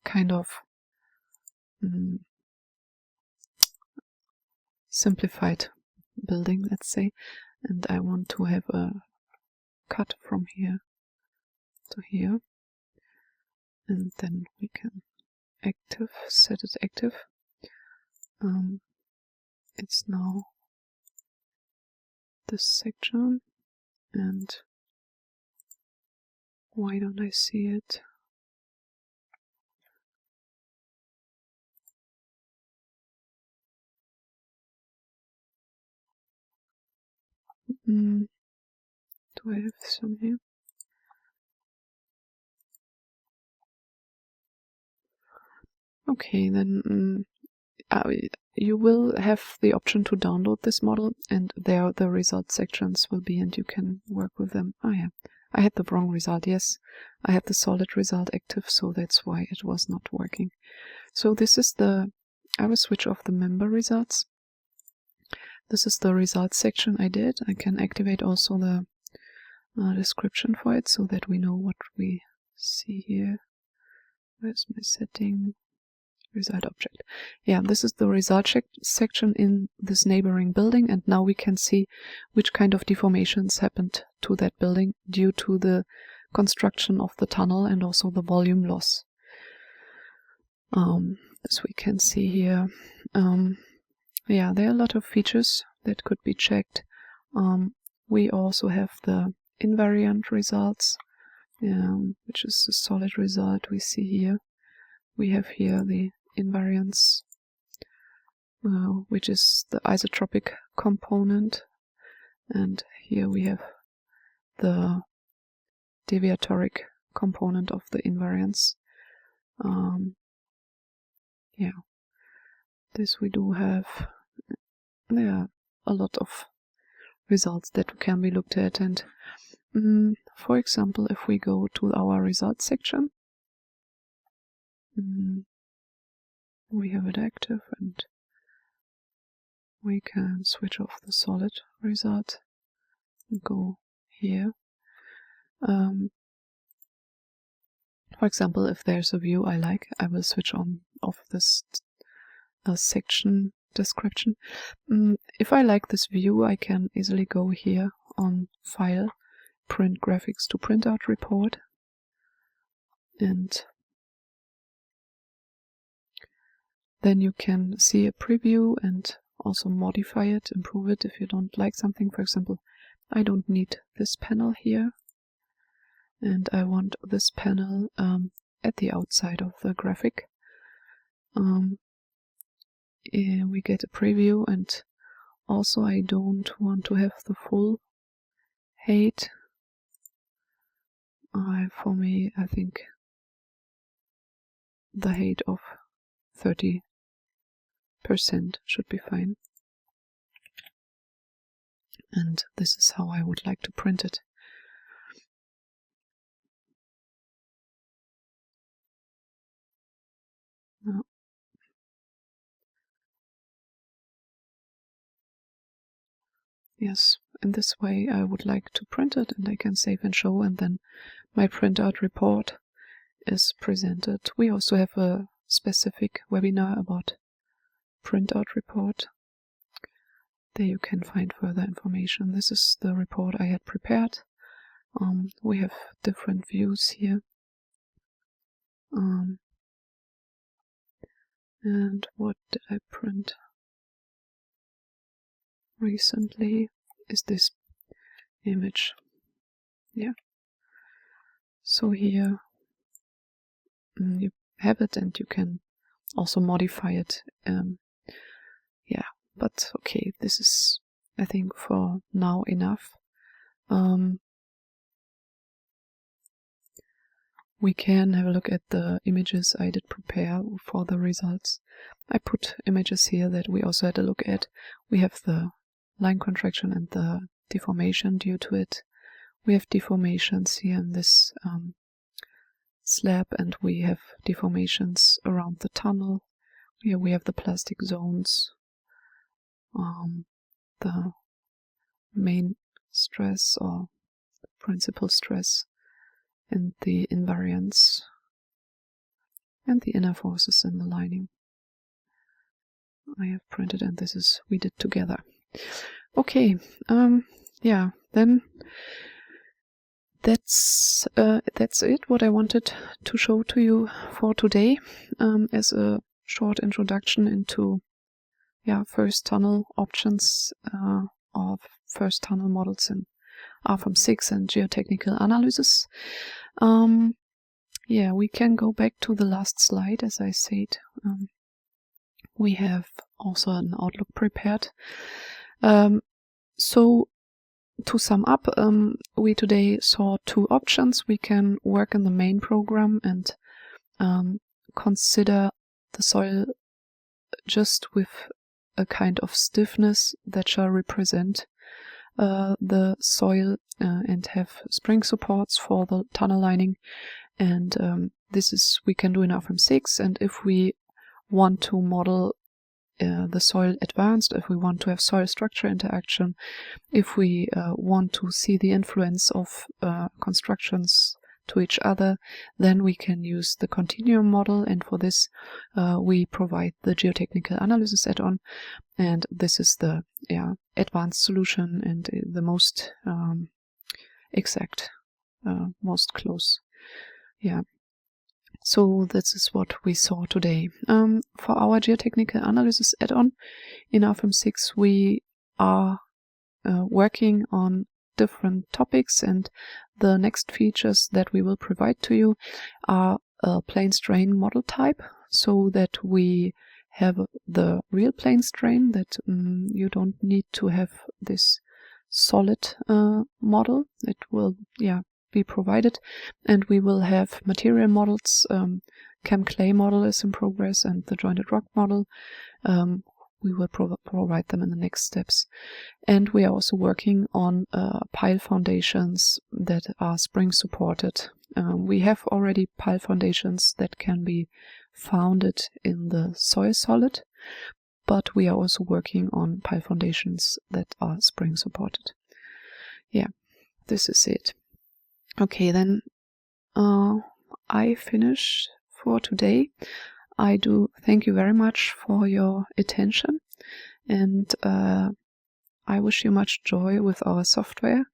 kind of simplified building, let's say, and I want to have a cut from here to here, and then we can set it active. It's now this section, and why don't I see it? Do I have some here? Okay, then you will have the option to download this model, and there the result sections will be, and you can work with them. Oh yeah, I had the wrong result. Yes, I had the solid result active, so that's why it was not working. So this is I will switch off the member results. This is the results section I did. I can activate also the description for it so that we know what we see here. Where's my setting? Result object. Yeah, this is the result section in this neighboring building, and now we can see which kind of deformations happened to that building due to the construction of the tunnel and also the volume loss. As we can see here, yeah, there are a lot of features that could be checked. We also have the invariant results, which is a solid result we see here. We have here the invariance, which is the isotropic component, and here we have the deviatoric component of the invariance. Yeah, this we do have. There are a lot of results that can be looked at, and for example, if we go to our results section, we have it active, and we can switch off the solid result and go here. For example, if there's a view I like, I will switch off this section description. If I like this view, I can easily go here on File, Print Graphics to Printout Report, and then you can see a preview and also modify it, improve it if you don't like something. For example, I don't need this panel here, and I want this panel at the outside of the graphic. We get a preview, and also I don't want to have the full height. For me, I think the height of 30% should be fine. And this is how I would like to print it. No. Yes, in this way I would like to print it, and I can save and show, and then my printout report is presented. We also have a specific webinar about printout report. There you can find further information. This is the report I had prepared. We have different views here. And what did I print recently is this image. Yeah. So here you have it, and you can also modify it. Yeah, but okay, this is, I think, for now enough. We can have a look at the images I did prepare for the results. I put images here that we also had a look at. We have the line contraction and the deformation due to it. We have deformations here in this slab, and we have deformations around the tunnel. Here we have the plastic zones, the main stress or principal stress, and the invariance, and the inner forces in the lining. I have printed, and this is we did together. Okay, yeah, then that's it, what I wanted to show to you for today, as a short introduction into first tunnel options, or first tunnel models in RFEM 6 and geotechnical analysis. We can go back to the last slide. As I said, we have also an outlook prepared. So to sum up, we today saw two options. We can work in the main program and consider the soil just with a kind of stiffness that shall represent the soil, and have spring supports for the tunnel lining. And this is we can do in RFEM 6. And if we want to model the soil advanced, if we want to have soil structure interaction, if we want to see the influence of constructions to each other, then we can use the continuum model, and for this we provide the geotechnical analysis add-on, and this is the advanced solution and the most exact, most close. So this is what we saw today. For our geotechnical analysis add-on in RFEM 6, we are working on different topics, and the next features that we will provide to you are a plane strain model type, so that we have the real plane strain, that you don't need to have this solid model. It will be provided, and we will have material models. Chem clay model is in progress, and the jointed rock model. We will provide them in the next steps. And we are also working on pile foundations that are spring supported. We have already pile foundations that can be founded in the soil solid, but we are also working on pile foundations that are spring supported. This is it. Okay, then I finish for today. I do thank you very much for your attention, and I wish you much joy with our software.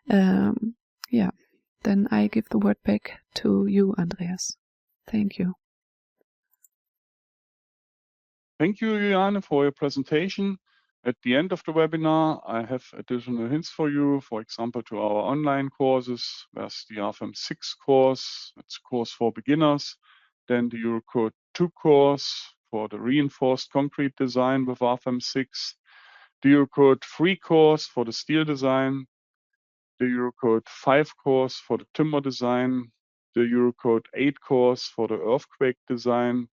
Then I give the word back to you, Andreas. Thank you. Thank you, Juliane, for your presentation. At the end of the webinar, I have additional hints for you, for example, to our online courses. There's the RFEM 6 course, it's a course for beginners. Then the Eurocode 2 course for the reinforced concrete design with RFEM 6. The Eurocode 3 course for the steel design. The Eurocode 5 course for the timber design. The Eurocode 8 course for the earthquake design.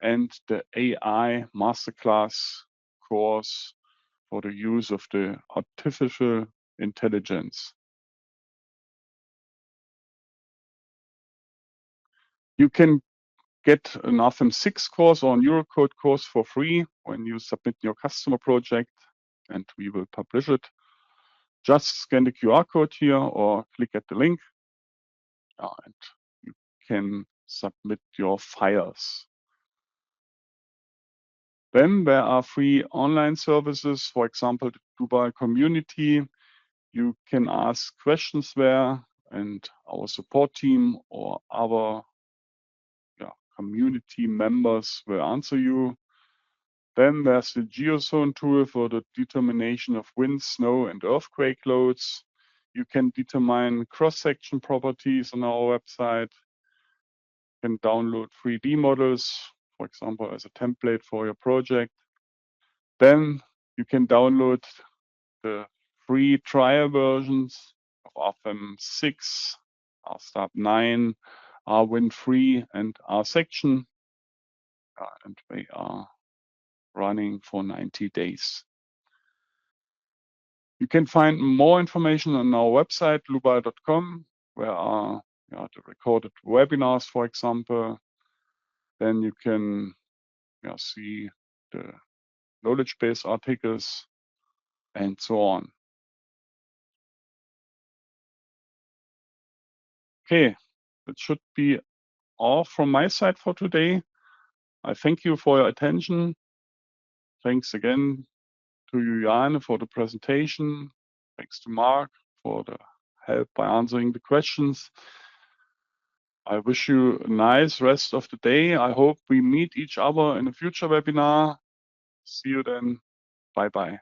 And the AI masterclass course for the use of the artificial intelligence. You can get an RFEM 6 course or an Eurocode course for free when you submit your customer project, and we will publish it. Just scan the QR code here or click at the link, and you can submit your files. Then there are free online services, for example, the Dlubal community. You can ask questions there, and our support team or other community members will answer you. Then there's the GeoZone tool for the determination of wind, snow, and earthquake loads. You can determine cross-section properties on our website. You can download 3D models, for example, as a template for your project. Then you can download the free trial versions of RFEM 6, RSTARP 9, R-Wind 3, and R-Section, and they are running for 90 days. You can find more information on our website, dlubal.com, where are the recorded webinars, for example. Then you can see the knowledge base articles and so on. Okay, that should be all from my side for today. I thank you for your attention. Thanks again to Juliane for the presentation. Thanks to Mark for the help by answering the questions. I wish you a nice rest of the day. I hope we meet each other in a future webinar. See you then. Bye-bye.